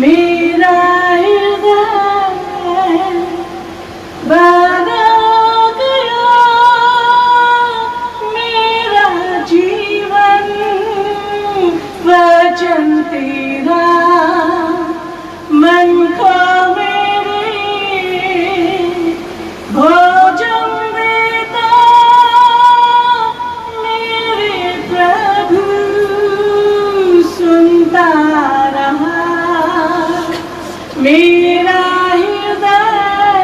मेरा हृदय बदल गया, मेरा जीवन वचन तेरा मन को मेरे भोजन देता, मेरे प्रभु सुनता रहा। मेरा हृदय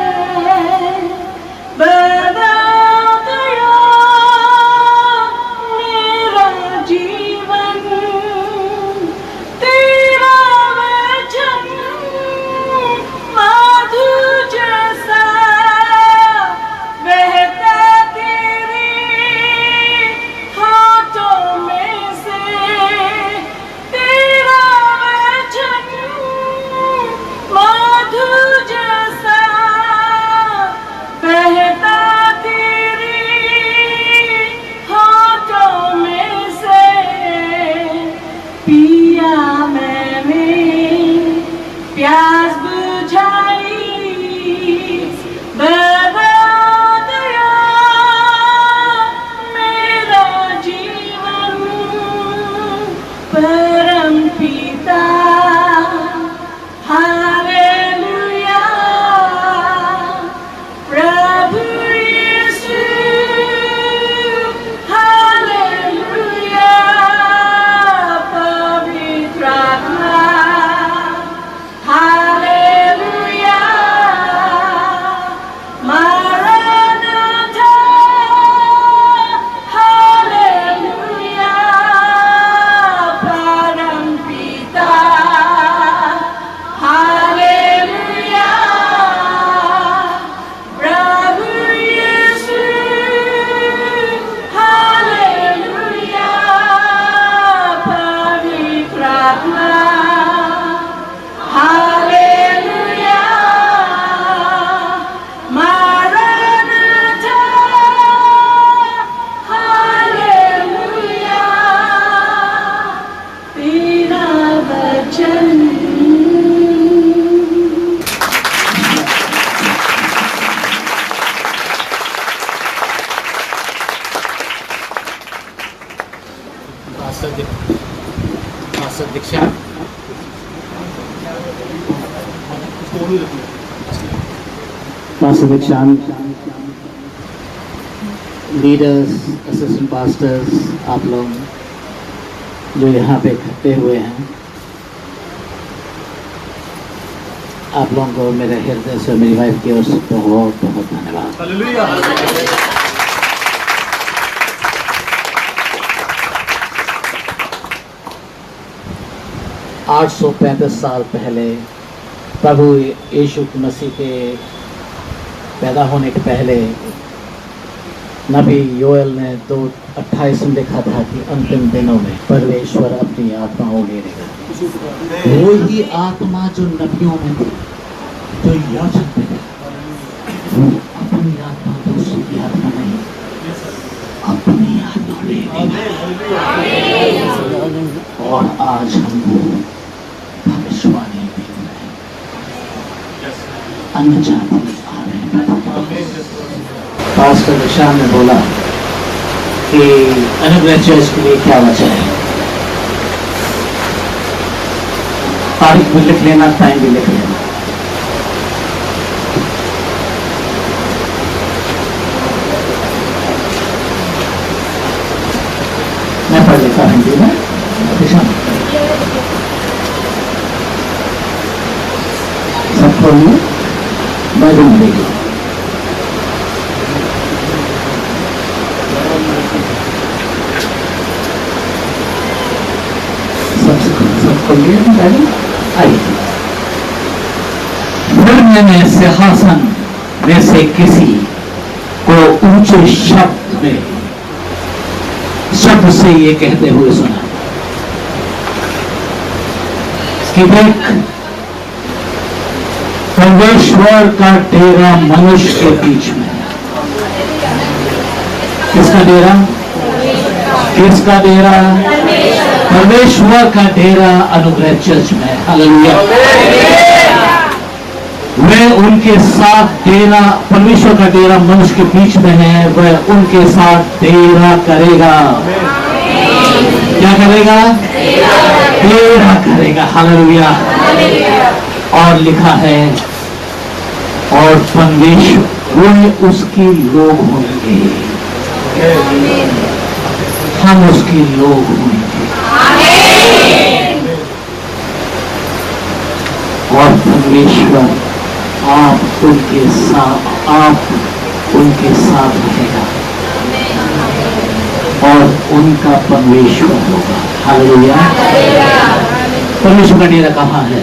बदल गया, मेरा जीवन तेरा वचन मधु जैसा बहता तेरे हाथों में से। तेरा वचन मधु जैसा बहता तेरे हाथों में से। पिया मैंने प्यास बुझाई, बदल गया मेरा जीवन। परम पिता हालेलुया, प्रभु यीशु हालेलुया, पवित्र आत्मा हालेलुया, मरनाथा हालेलुया, परम पिता हालेलुया, प्रभु यीशु हालेलुया, पवित्र आत्मा हालेलुया, मरनाथा हालेलुया, तेरा वचन। पास्टर दीक्षा Pastor Dikshant, leaders, assistant pastors, आप लोग जो यहाँ पे इकट्ठे हुए हैं, आप लोगों को मेरे हृदय से मेरी वाइफ की ओर से बहुत बहुत धन्यवाद। 835 साल पहले प्रभु यीशु मसीह के पैदा होने के पहले नबी योएल ने 2:28 में लिखा था कि अंतिम दिनों में परमेश्वर अपनी आत्मा उड़ेगा। वो ही आत्मा जो नबियों में थी, जो याचक थे, वो अपनी आत्मा, दूसरी की आत्मा नहीं, अपनी आत्मा उड़ेगा। और आज हमको भविष्यवाणी देख रहे हैं, अन्य जाति आ रहे हैं। पास्टर दीक्षा ने बोला कि अनुग्रह चर्च के लिए क्या वजह है। तारीख भी लिख लेना, टाइम भी लिख लेना। मैं पढ़ लेता हूँ हिंदी में। सब खोलिए, बाइबल में देखिए। सब खोलिए ना बाइबल। आइए। फिर मैंने सिंहासन में से किसी को ऊंचे शब्द से ये कहते हुए सुना कि देख, परमेश्वर का डेरा मनुष्य के बीच में। किसका डेरा? किसका डेरा? परमेश्वर का डेरा अनुग्रह चर्च में, हालेलुया। वह उनके साथ डेरा, परमेश्वर का डेरा मनुष्य के बीच में है, वह उनके साथ डेरा करेगा। क्या करेगा? डेरा करेगा, हालेलुया। और लिखा है, और परमेश्वर वो उसके लोग होंगे, हम उसके लोग होंगे, और परमेश्वर आप उनके साथ रहेगा और उनका परमेश्वर होगा, हालेलुया। परमेश्वर का डेरा कहाँ है?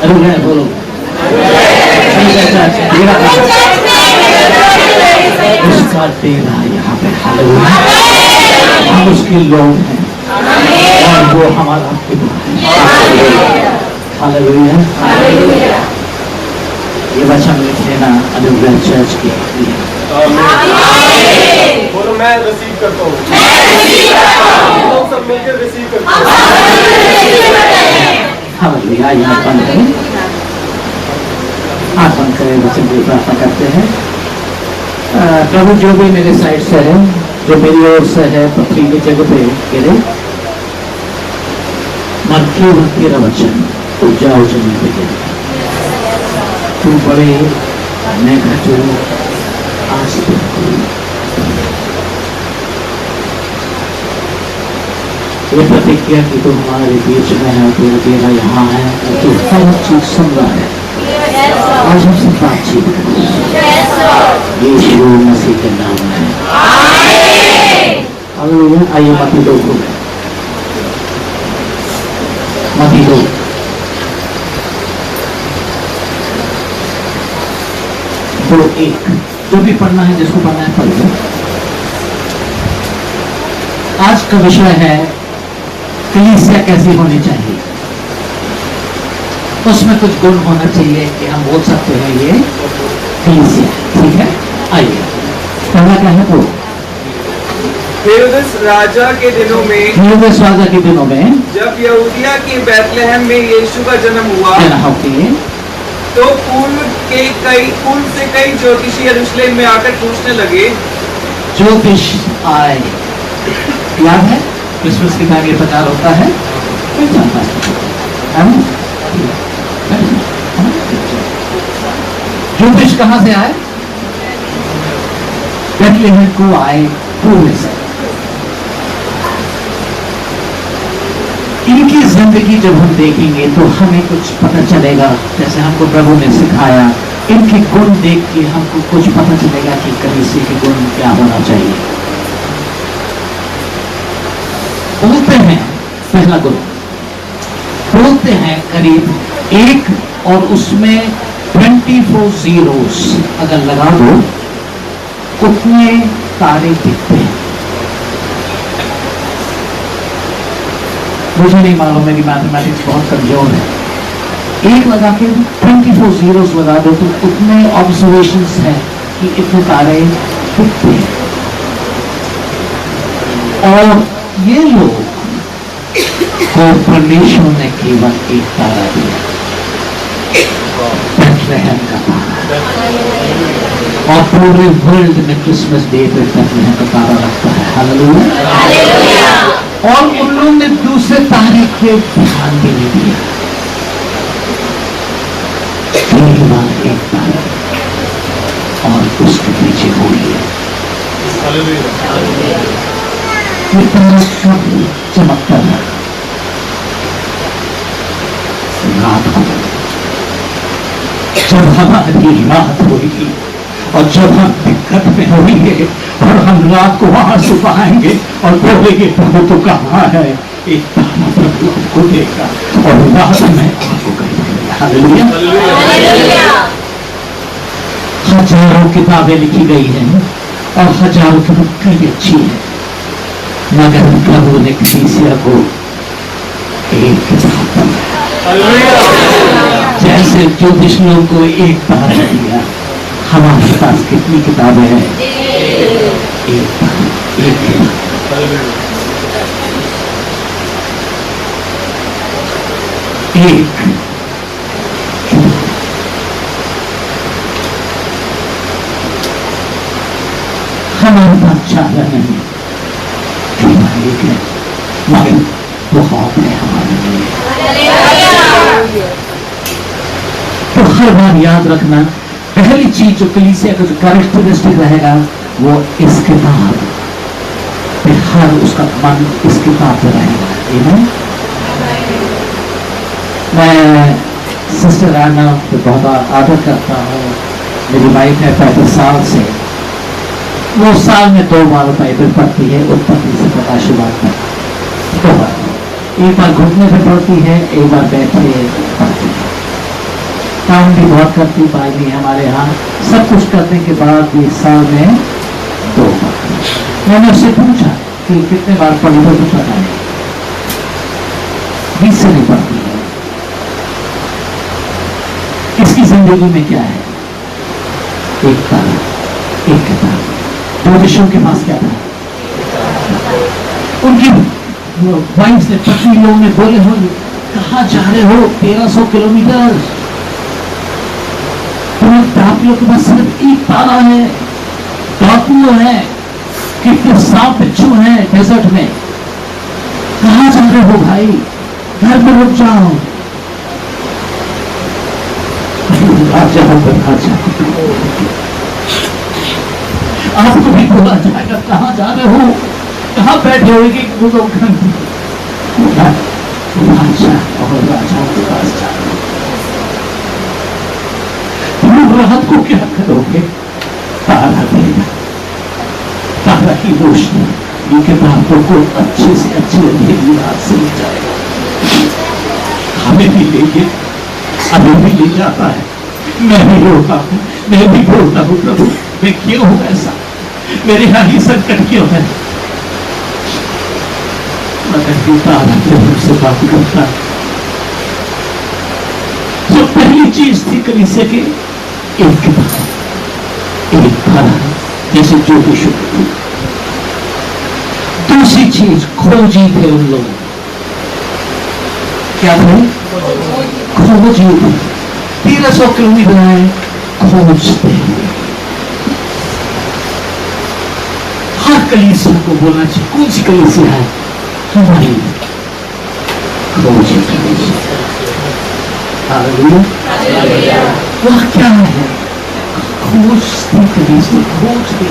अरे बोलो, डेरा कहाँ है? उसका डेरा यहाँ पे, हालेलुया। हम उसके लोग हैं और वो हमारा पिता है, हालेलुया। ये वचन लिख लेना अनुग्रह चर्च के लिए। बोलो, मैं रिसीव करता हूँ, लोग सब मिलकर रिसीव करते हैं। हालेलुया। यहाँ बंद करें, हाथ बंद करें, वचन की प्रार्थना करते हैं। प्रभु जो भी मेरे साइड से है, जो मेरी ओर से है, पथरीली जगह पे गिरे, मन केवल तेरा वचन उपजाऊ जमीन पे गिरे। तू बड़े, मैं घटू, आज ये प्रतिज्ञा की तू हमारे बीच में है, तू तेरा यहाँ है, तू हर चीज सुन रहा है। आज हमसे बातचीत कर, यीशु मसीह के नाम में, हालेलुया। आइए मती 2 को, मती 2 1, जो भी पढ़ना है, जिसको पढ़ना है पढ़ लो। आज का विषय है कलीसिया कैसी होनी चाहिए। उसमें कुछ गुण होना चाहिए कि हम बोल सकते हैं ये कलीसिया, ठीक है। आइए, पहला क्या है? तो हेरोदेस राजा के दिनों में, हेरोदेस राजा के दिनों में जब यहूदिया के बैतलहम में यीशु का जन्म हुआ, तो पूर्व से कई ज्योतिषी यरूशलेम में आकर पूछने लगे। ज्योतिष आए, याद है क्रिसमस के टाइम ये प्रचार होता है, कोई जानता है? ज्योतिष कहां से आए? बैतलहम को आए पूर्व से। इनकी जिंदगी जब हम देखेंगे तो हमें कुछ पता चलेगा, जैसे हमको प्रभु ने सिखाया। इनके गुण देख के हमको कुछ पता चलेगा कि कलीसिया के गुण क्या होना चाहिए। बोलते हैं पहला गुण, बोलते हैं करीब 1 और उसमें 24 zeros अगर लगा दो, उतने तारे दिखते हैं। मुझे नहीं मालूम, मेरी मैथमेटिक्स बहुत कमजोर है। 1 लगा के 24 zeros लगा दो तो उतने ऑब्जर्वेशंस हैं कि इतने तारे दिखते हैं। और ये लोग को परमेश्वर ने केवल एक तारा दिया, बैतलहम का तारा। और पूरे वर्ल्ड में क्रिसमस डे पे बैतलहम का तारा लगता है, हालेलुया। और उन लोगों ने दूसरे तारे पे ध्यान भी नहीं दिया, केवल एक तारा और उसके पीछे बोलिए। ये तारा कब चमकता था? रात को, जब हमारी रात होगी और जब हम दिक्कत में होंगे और हम रात को वहां सुपाएंगे और बोलेंगे प्रभु तो कहाँ है, एक तारा प्रभु आपको देगा और रात में आपको कहेगा। हालेलुया। हजारों किताबें लिखी गई हैं और हजारों की बुक कई अच्छी है, मगर प्रभु ने कलीसिया को एक किताब, जैसे ज्योतिष लोग को एक तारा दिया, हमारे पास कितनी किताबें हैं? एक तारा, एक किताब। एक हमारे पास ज्यादा नहीं जो मालिक है मगर बहुत है हमारे लिए। तो हर बार याद रखना पहली चीज जो कलीसिया का जो कैरेक्टरिस्टिक रहेगा वो इस किताब पे हर उसका मन इस किताब पे रहेगा। मैं सिस्टर आना पे बहुत आदर करता हूँ। मेरी वाइफ है 35 साल से, वो साल में 2 बार बाइबल पढ़ती है, उत्पत्ति से प्रकाशवाद तक 2 बार, एक बार घुटने पे पढ़ती है, एक बार बैठे पढ़ती है। काम भी बहुत करती पाएगी हमारे यहाँ, सब कुछ करने के बाद भी साल में 2 बार। मैंने उससे पूछा कि कितने बार पढ़ी हो, तो पता नहीं, 20 से नहीं पढ़ती है। इसकी जिंदगी में क्या है? एक ताला, एक किताब। ज्योतिषियों के पास क्या था? उनकी वाइफ ने, पत्नी लोग ने बोले हो कहाँ जा रहे हो, 1300 किलोमीटर, आप लोग के पास सिर्फ एक ताला है, डाकू है, कितने सांप बिच्छू हैं डेजर्ट में, कहाँ जा रहे हो भाई, घर में रुक जाओ। आपको भी बोला जाएगा कहाँ जा रहे हो, कहाँ बैठे हो, एक राजा और राजाओं के पास जा रहे हो। रात को क्या करोगे? तारा देगा, तारा की रोशनी ये किताबों को अच्छे से अच्छे अंधेरी रात से ले जाएगा। हमें भी लेके अभी भी ले जाता है। मैं भी रोता हूँ, मैं भी बोलता हूँ प्रभु मैं क्यों हूँ ऐसा, मेरे यहाँ ही संकट क्यों है? मगर तारा जब हमसे बात करता, जो पहली चीज थी कलीसिया की, एक किताब, एक तारा, जैसे ज्योतिषी थी। दूसरी चीज खोजी थे उन लोग, क्या थे? खोजी थे। 1300 किलोमीटर आए, खोजते हुए। हर कलीसिया को बोलना चाहिए, कौन सी कलीसिया है? हमारी खोजी कलीसिया। हालेलुया। वह क्या है? खोजते कलीसिया, खोजते।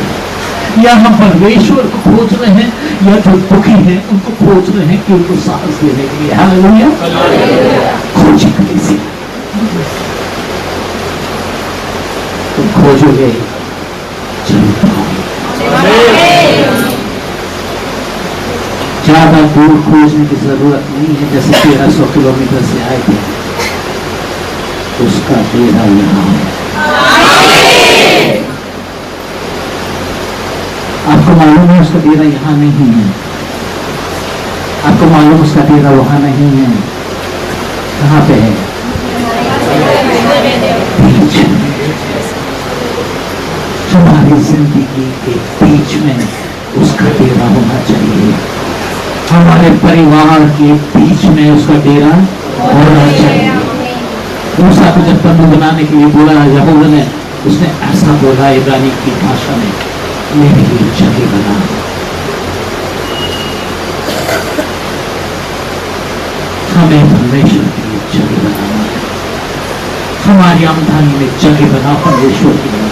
या हम परमेश्वर को खोज रहे हैं, या जो दुखी हैं उनको खोज रहे हैं कि उनको साहस देने के लिए। हालेलुया। खोजी कलीसिया। तुम खोजोगे जरूर पाओगे। ज्यादा दूर खोजने की जरूरत नहीं है। जैसे 1300 किलोमीटर से आए थे, उसका डेरा यहाँ है। आपको मालूम है उसका डेरा यहाँ नहीं है। आपको मालूम उसका डेरा वहां नहीं है। कहाँ पे है? बीच में। हमारी जिंदगी के बीच में उसका डेरा होना चाहिए। हमारे परिवार के बीच में उसका डेरा होना चाहिए। मूसा को जब तंबू बनाने के लिए बोला यहोवा ने, उसने ऐसा बोला इब्रानी की भाषा में, मेरे लिए जगह बना। हमें परमेश्वर के लिए जगह बनाना है। हमारी आमदनी में जगह बनाओ परमेश्वर के लिए,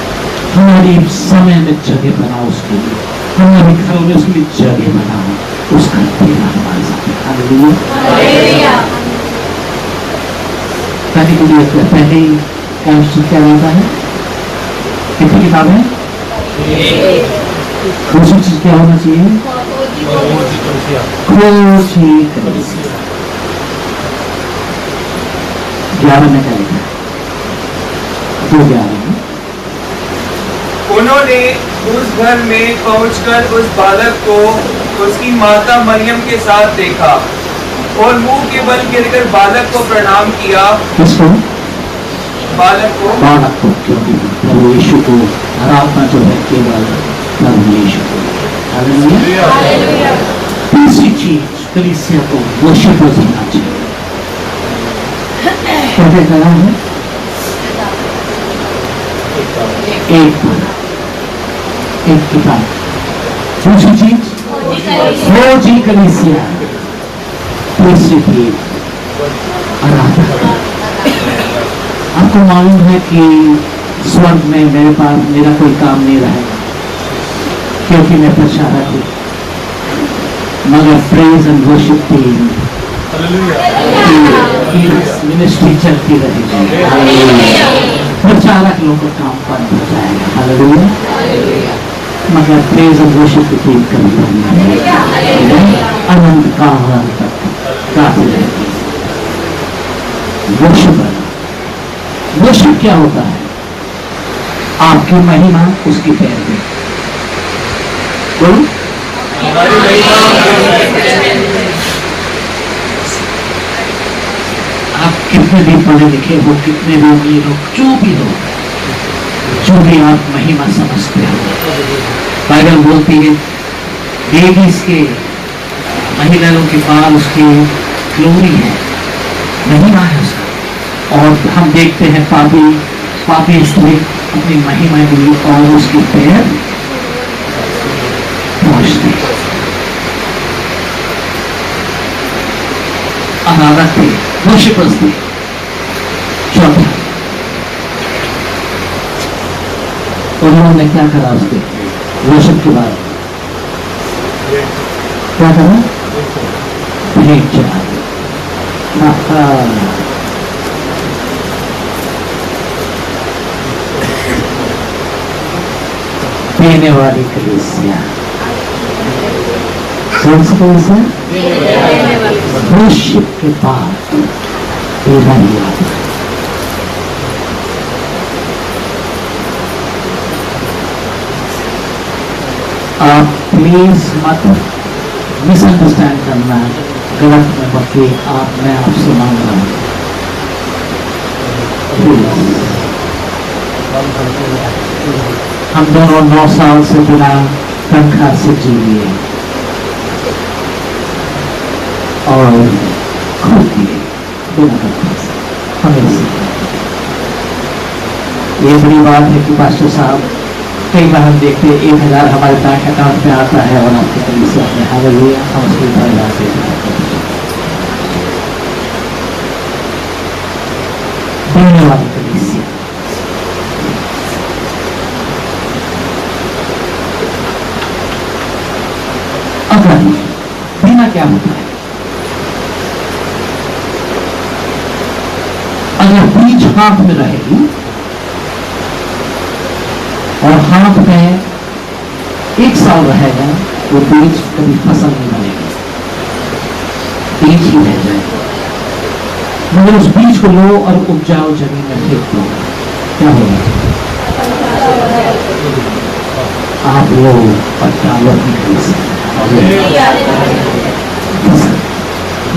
हमारी समय में जगह बनाओ उसके लिए, हमारे घरों में उसके लिए जगह बनाओ। उसका डेरा हमारे साथ। हालेलुया। पहले क्या होता है? कितनी किताब है? दूसरी चीज क्या होना चाहिए? खोजी कलीसिया। 11 में क्या लिखा है? 2:11 में उन्होंने उस घर में पहुंचकर उस बालक को उसकी माता मरियम के साथ देखा और मुंह के बल गिरकर बालक को प्रणाम किया। किसको? बालक को। बालक को, क्योंकि प्रभु यीशु को आराधना जो है केवल प्रभु यीशु को। हालेलुया। चीज कलीसिया को वर्शिपर्स होना चाहिए। क्या कहा है? एक किताब। दूसरी चीज फौजी कलीसिया। तीसरी चीज आराधना। आपको मालूम है कि स्वर्ग में मेरे पास मेरा कोई काम नहीं रहेगा क्योंकि मैं प्रचारक हूँ, मगर praise and worship team ministry चलती रहेगी। प्रचारक लोग का काम बंद हो जाएगा, हालेलुया। मगर प्रेज एंड वर्शिप की टीम कभी बंद नहीं होगी, अनंत काल तक गाती रहेगी। वर्शिप क्या होता है? आपकी महिमा उसकी पैर में। आप कितने भी पढ़े लिखे हो, कितने भी अमीर हो, जो भी हो, जो भी आप महिमा समझते हो, बाइबल बोलती है लेडीज के, महिलाओं के पास उसकी ग्लोरी है, महिमा है उसका। और हम देखते हैं पापी स्त्री अपनी महिमा दी और उसके पैर पहुंचते। आराधक थे, वर्शिपर्स थे। चौथा, उन्होंने क्या करा उसके वर्शिप के बाद? क्या करा? भेंट चढ़ा। देने वाली कलीसिया। कौन सी कलीसिया? वर्शिप के बाद देना ही आता। आप प्लीज मत मिसअंडरस्टैंड करना, गलत में बल्कि मैं आपसे मांग रहा हूं, हम दोनों 9 साल से बिना तनख्वाह से जी लिए और खुद किए बिना तनख्वाह से, हमें ये बड़ी बात है कि पास्टर साहब कई बार हम देखते 1000 हमारे बैंक अकाउंट में आता है और आपके कलीसिया में हालेलुया हम उसके परिवार देते देने वाली कलीसिया। अगर बिना क्या होता है? अगर बीज हाथ में रहेगी और हाथ में 1 साल रहेगा, वो बीज कभी फसल नहीं बनेगा, बीज ही रह जाएगा। मगर उस बीज को लो और उपजाऊ जमीन में फेंक दो, क्या होगा? आप वो पत्ता नहीं खरीद सकते।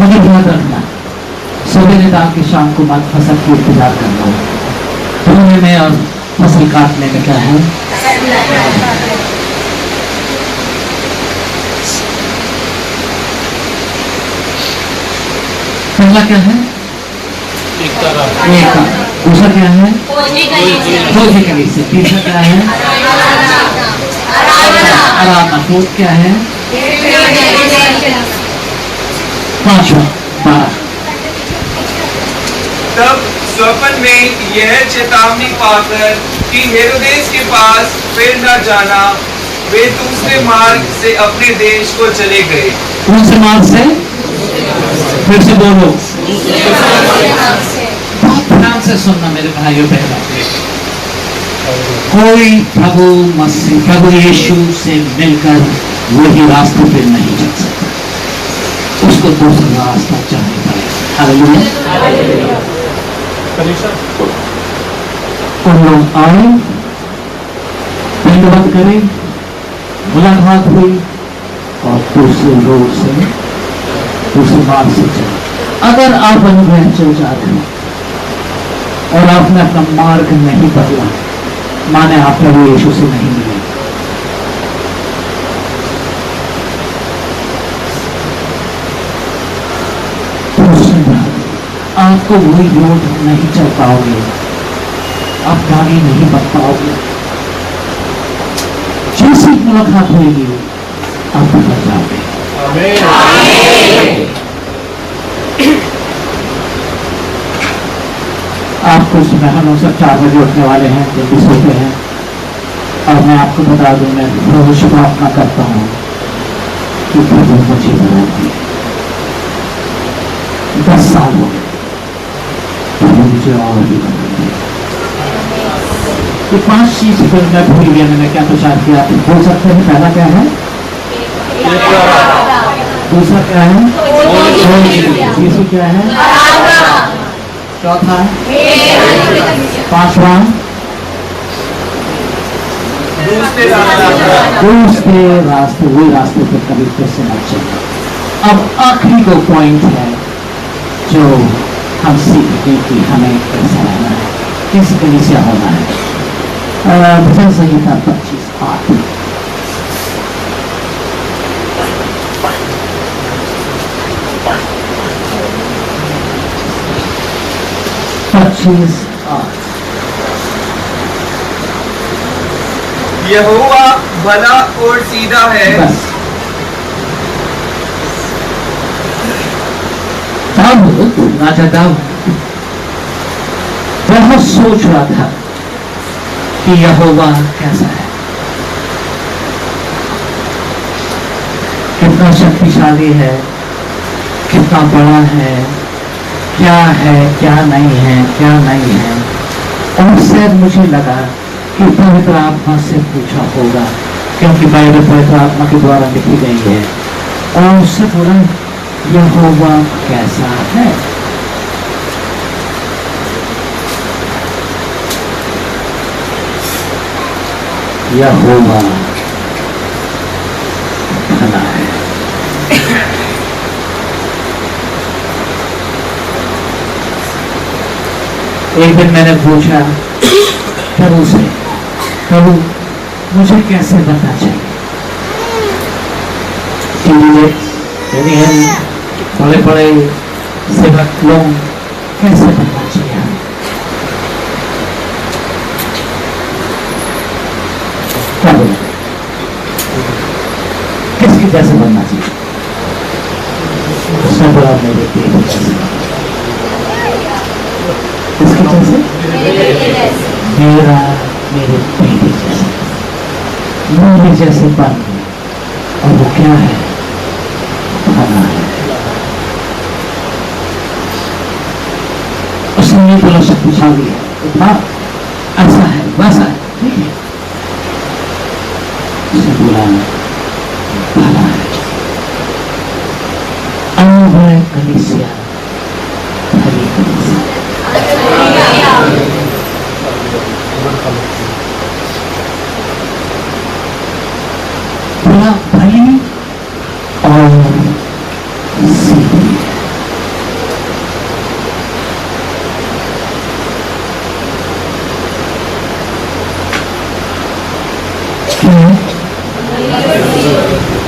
मगर याद रखना, सवेरे दाग के शाम को मत फसल की इंतजार करना। धोने में और फसल काटने में क्या है? पहला क्या है? एक। दूसरा क्या है? फौजी कलीसिया। तीसरा क्या है? आराधना। फोर्थ क्या है? पांचवा 12। तब स्वप्न में यह चेतावनी पाकर कि हेरोदेस के पास फिर न जाना, वे दूसरे मार्ग से अपने देश को चले गए। कौन से मार्ग से? फिर से बोलो। बहुत ध्यान से सुनना मेरे भाइयों बहनों, कोई प्रभु यीशु से मिलकर वही रास्ते पे नहीं चल सकता, उसको दूसरा रास्ता चाहिए पड़ेगा। हालेलुया। उन लोग आए, दंडवत करें, मुलाकात हुई और दूसरे रोड से, दूसरे मार्ग से चले। अगर आप अनुग्रह चल जाते हैं और आपने अपना मार्ग नहीं बदला, माने आप प्रभु यीशु से नहीं मिले, आपको वो योग नहीं चल पाओगे, आप गाड़ी नहीं बन पाओगे। जैसी मुलाकात होगी आप बदल जाओगे। आप कुछ बहनों से 4 बजे उठने वाले हैं, जल्दी सोते हैं। और मैं आपको बता दूं, मैं प्रभु से प्रार्थना करता हूँ कि प्रभु मुझे बना दिए। 10 साल हो गए, प्रभु मुझे और भी बना दिए। ये 5 चीज फिर मैं भूल गया, मैंने क्या प्रचार किया, आप बोल सकते हैं। पहला क्या है? दूसरा क्या है? तीसरा क्या है? चौथा? 5वां? दूसरे रास्ते, वही रास्ते पर कभी फिर से मत चलना। अब आखिरी को पॉइंट है जो हम सीखेंगे कि हमें कैसा रहना है, किस कलीसिया होना है। भजन संहिता 25:8। यहोवा भला और सीधा है। बस तब राजा दाऊद बहुत सोच रहा था कि यहोवा कैसा है, कितना शक्तिशाली है, कितना बड़ा है, क्या है क्या नहीं है, क्या नहीं है। और शायद मुझे लगा कि पवित्र आत्मा से पूछा होगा, क्योंकि बाइबल पवित्र आत्मा के द्वारा लिखी गई है। और उससे बोला यहोवा कैसा है। यहोवा भला है। एक दिन मैंने पूछा प्रभु से, प्रभु मुझे कैसे बनना चाहिए? यदि हम बड़े बड़े सेवक लोग कैसे बनना चाहिए? क्या बोला? किसके जैसे बनना चाहिए? उसने बोला मेरे बेटे जैसे। किसके जैसे? मेरा मेरे बेटे जैसे, मेरे जैसे बन। और वो क्या है? भला है। उसने ये बोला शक्तिशाली है, हाँ ऐसा है वैसा है, ठीक है। उसने बोला भला है। अनुभव कलीसिया, भली कलीसिया। बोला भली और सीधी।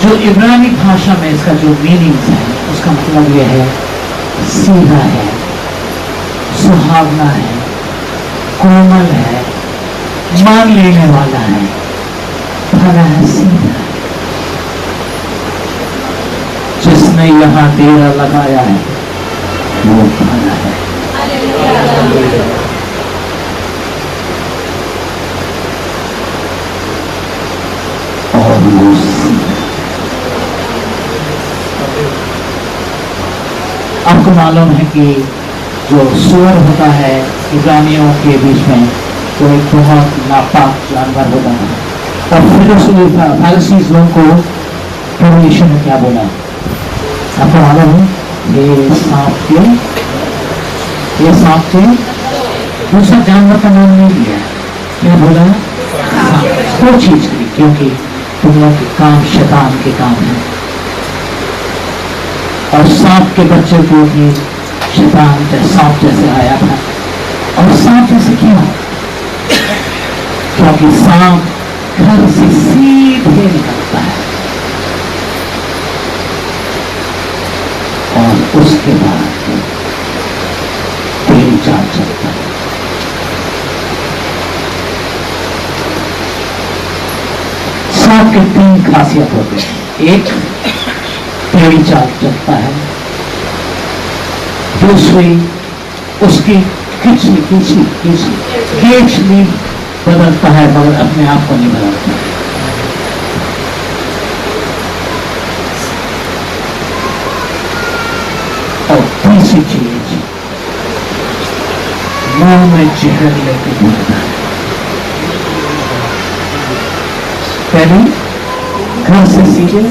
जो इब्रानी भाषा में इसका जो मीनिंग्स है, उसका मतलब यह है सीधा है, सुहावना है, कोमल है, मान लेने वाला है, भला है, सीधा है। जिसने यहाँ डेरा लगाया है वो भला है। और वो सीधा। आपको मालूम है कि जो सुअर होता है इब्रानियों के बीच में, वो एक बहुत नापाक जानवर होता है। और फिर उस फरीसीयों लोगों को प्रभु यीशु ने क्या बोला? आपको मालूम है? ये सांप के दूसरा जानवर का नाम नहीं लिया। क्या बोला? वो चीज की, क्योंकि तुम लोग के काम शैतान के काम है। और सांप के बच्चे को भी शैतान सांप जैसे आया था। और सांप जैसे क्यों? क्योंकि सांप घर से सीधे निकलता है और उसके बाद की 3 खासियत होती है। एक, टेढ़ी चाल चलता है। दूसरी, उसकी खींचनी बदलता है मगर अपने आप को नहीं बदलता। और तीसरी चीज, मुंह में जहर लेके घूमता है। पहले घर से सीधे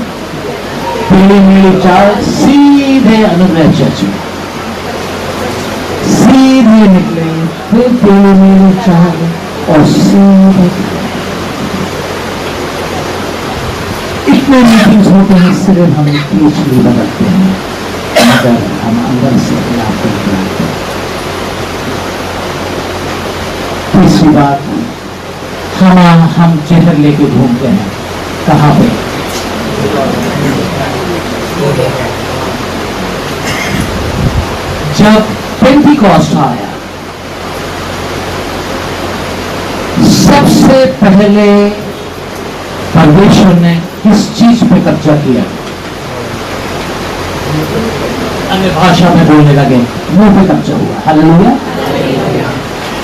पीली नीली चाल सीधे अनुग्रह चर्च में सीधे निकले, फिर पीली नीली चाल और सीधे। इतने मीटिंग्स होते हैं, सिर्फ हम पिछली बदलते हैं मगर हम अंदर से आपको बनाते हैं। तीसरी बात, हम जहर लेके घूमते हैं। कहाँ पे? जब पेंटिकॉस्ट आया, सबसे पहले परमेश्वर ने किस चीज पे कब्जा किया? अन्य भाषा में बोलने लगे, मुंह पे कब्जा हुआ। हालेलुया।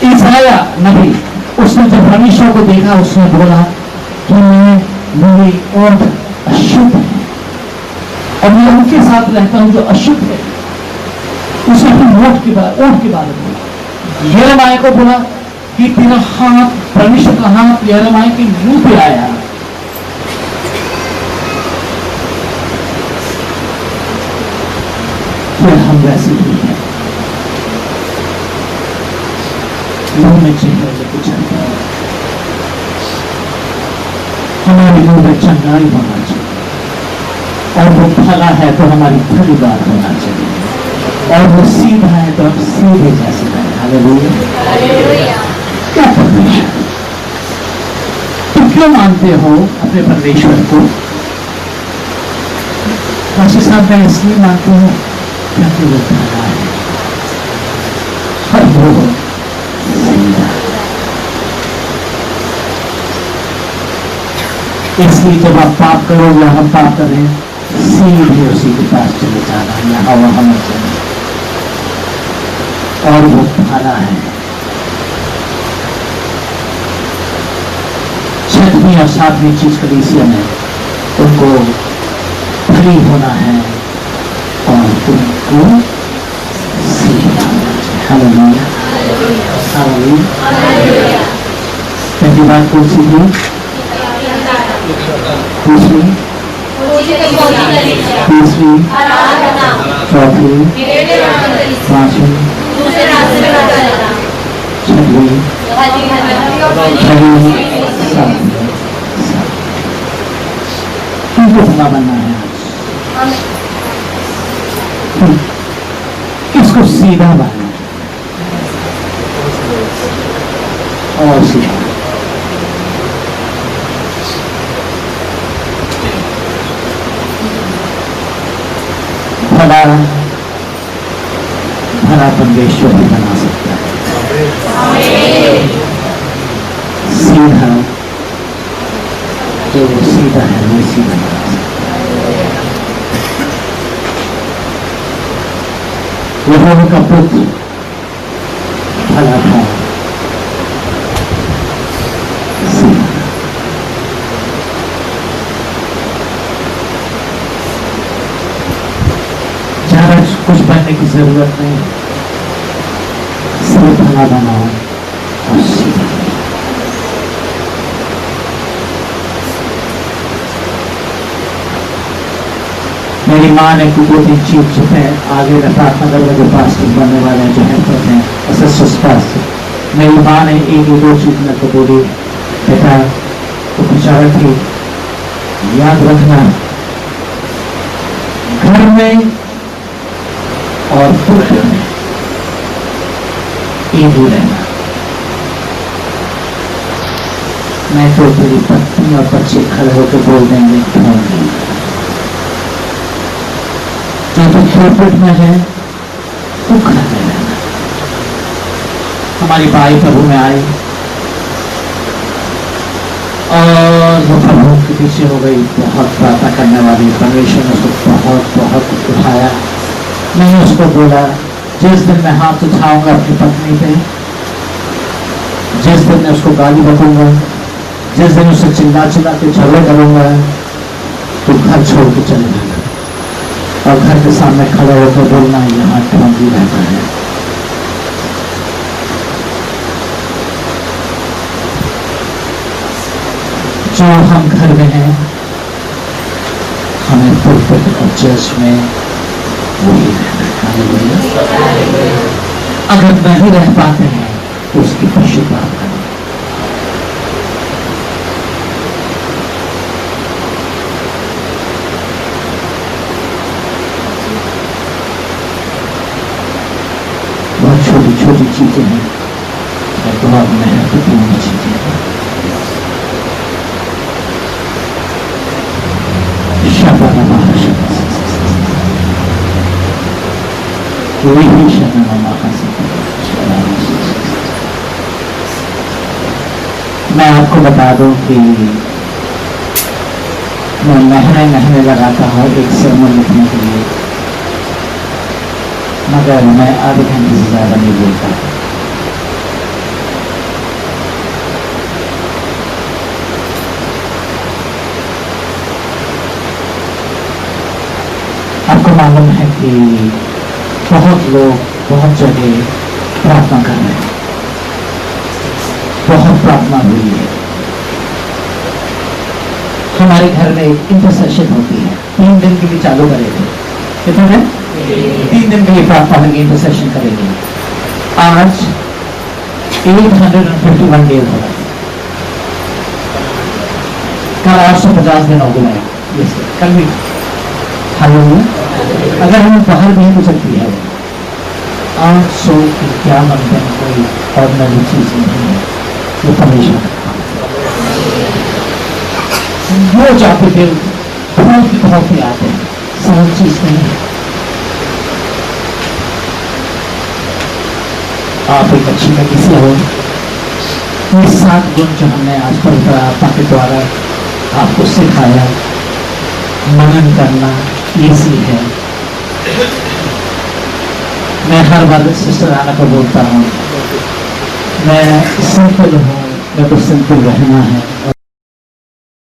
ईसाया नबी, उसने जब परमेश्वर को देखा, उसने बोला कि मेरी ओठ अशुद्ध है और मैं उनके साथ रहता हूं जो अशुद्ध है। उसने अपनी ओठ के बारे में बोला। यिर्मयाह को बोला कि तेरा हाथ, परमेश्वर का हाथ यिर्मयाह के मुंह पे आया। फिर हम वैसे ही हैं, मुंह में चेहरे लेके चलते हैं। हमारे मुंह में चंगाई होना चाहिए और वो भला है तो हमारी भली बात होना चाहिए और वो सीधा है तो हम सीधे जैसे हैं। हालेलुया। क्या परमेश्वर, तुम क्यों मानते हो अपने परमेश्वर को? काशी साहब, मैं इसलिए मानती हूँ क्योंकि वो भला है और वो सीधा। इसलिए जब आप पाप करोगे, हम पाप करें, सीधे उसी के पास चले जाना, यहाँ वहां मत जाना। और वो भला है। 6वीं और 7वीं चीज कलीसिया में उनको भली होना है और उनको सीधा होना चाहिए। हालेलुया। हालेलुया। पहली बात कौन सी थी? दूसरी, तीसरी, चौथी, पांचवी, छठवीं, सातवीं। किनको भला बनना है आज? किसको सीधा बनना है? और सीधा। भला परमेश्वर भी बना सकता है। सीधा जो वो सीधा है वो सीधा बना सकता है। यहोवा का पुत्र भला था, सीधा। ज्यादा कुछ बनने की जरूरत नहीं, सिर्फ भला बनाओ और सीधा। मेरी माँ ने कुछ 2-3 चीज जो है आगे प्रार्थना करने के पास बनने वाले हैं, जो हेल्पर हैं, असिस्टेंट। मेरी माँ ने 1-2 चीज मेरे को बोली, बेटा तो विचार थी, याद रखना घर में और पुत्र में एक ही रहना। मैं तो तेरी पत्नी और बच्चे खड़े होकर बोल देंगे क्यों नहीं। जो तो खेलपट में है तो घर में रहना। हमारी भाई प्रभु में आई और वो प्रभु की छोटी सी हो गई, बहुत प्रार्थना करने वाली, परमेश्वर ने उसको बहुत बहुत उठाया। मैंने उसको बोला जिस दिन मैं हाथ उठाऊंगा अपनी पत्नी पे, जिस दिन मैं उसको गाली बकूंगा, जिस दिन उसे चिल्ला चिल्ला के झगड़े करूंगा, तो घर छोड़ के चले जाना और घर के सामने खड़ा होकर बोलना यहाँ ढोंगी रहता है। जो हम घर में हैं, हमें पुलपिट और चर्च में वही रहना है। हालेलुया। अगर नहीं रह पाते हैं तो उसकी पश्चाताप करें। बहुत छोटी छोटी चीजें हैं और बहुत महत्वपूर्ण चीजें हैं। मैं आपको बता दूं कि मैं महीने लगाता हूँ एक सरमन लिखने के लिए, मगर मैं आधे घंटे से ज़्यादा नहीं बोलता। आपको मालूम है कि बहुत लोग बहुत जगह प्रार्थना कर रहे हैं, बहुत प्रार्थना हुई है। हमारे घर में एक इंटरसेशन होती है, 3 दिन के लिए चालू करेंगे। कितने दिन? 3 दिन के लिए प्रार्थना होगी, इंटरसेशन करेंगे। आज 851 डेज हो रहा है, कल 850 दिन हो गए, कल भी। हालेलुया। अगर हम बाहर भी हो सकती है, 851 दिन कोई ऑर्डिनरी चीज नहीं है, वो परमेश्वर वो जाते फिर बहुत ही आते हैं, सरल चीज नहीं है। आप एक अच्छी कलीसिया हो, ये 7 गुण जो हमने आज पवित्र आत्मा के द्वारा आपको सिखाया, मनन करना ईजी है। मैं हर बार सिस्टर आना को बोलता हूँ, मैं सिंपल हूँ, मैं तो सिंपल रहना है।